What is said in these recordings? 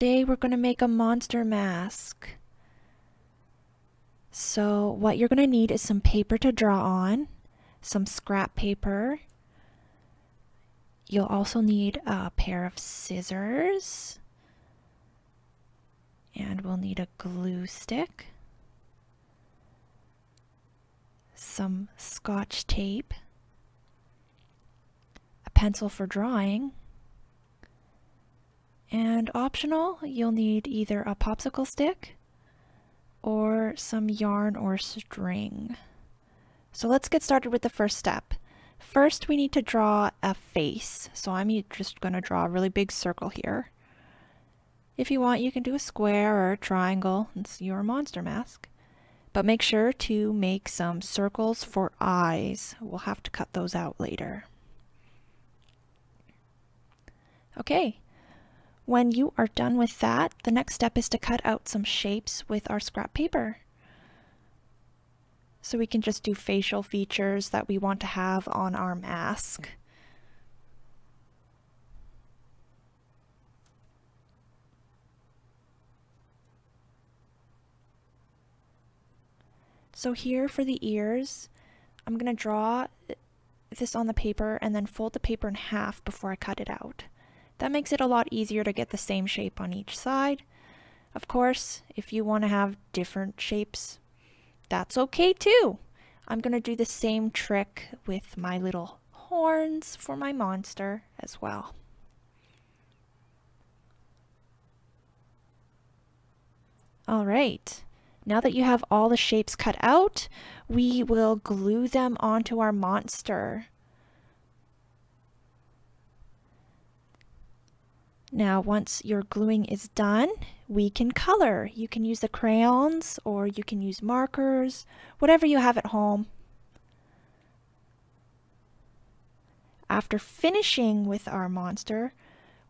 Today we're going to make a monster mask. So what you're going to need is some paper to draw on, some scrap paper. You'll also need a pair of scissors. And we'll need a glue stick, some Scotch tape, a pencil for drawing, and optional, you'll need either a popsicle stick or some yarn or string. So let's get started with the first step. First, we need to draw a face. So I'm just going to draw a really big circle here. If you want, you can do a square or a triangle. It's your monster mask. But make sure to make some circles for eyes. We'll have to cut those out later. Okay. When you are done with that, the next step is to cut out some shapes with our scrap paper. So we can just do facial features that we want to have on our mask. So here for the ears, I'm going to draw this on the paper and then fold the paper in half before I cut it out. That makes it a lot easier to get the same shape on each side. Of course, if you want to have different shapes, that's okay too. I'm going to do the same trick with my little horns for my monster as well. All right, now that you have all the shapes cut out, we will glue them onto our monster. Now, once your gluing is done, we can color. You can use the crayons or you can use markers, whatever you have at home. After finishing with our monster,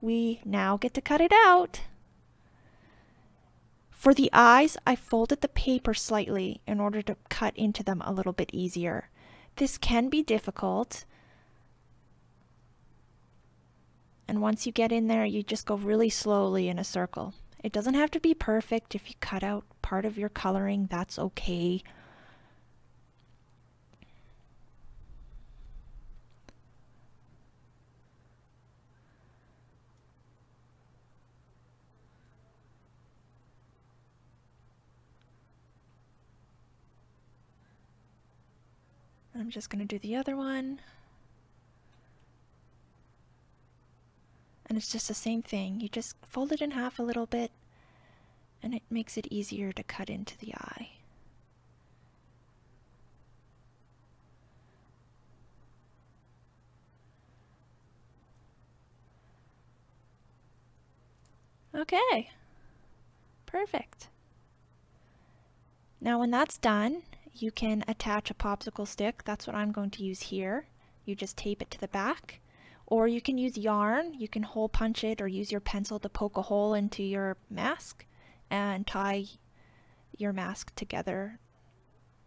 we now get to cut it out. For the eyes, I folded the paper slightly in order to cut into them a little bit easier. This can be difficult. And once you get in there, you just go really slowly in a circle. It doesn't have to be perfect. If you cut out part of your coloring, that's okay. I'm just going to do the other one. And it's just the same thing. You just fold it in half a little bit and it makes it easier to cut into the eye. Okay, perfect. Now when that's done, you can attach a popsicle stick. That's what I'm going to use here. You just tape it to the back. Or you can use yarn. You can hole punch it or use your pencil to poke a hole into your mask and tie your mask together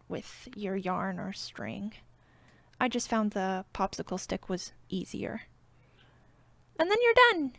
with your yarn or string. I just found the popsicle stick was easier. And then you're done!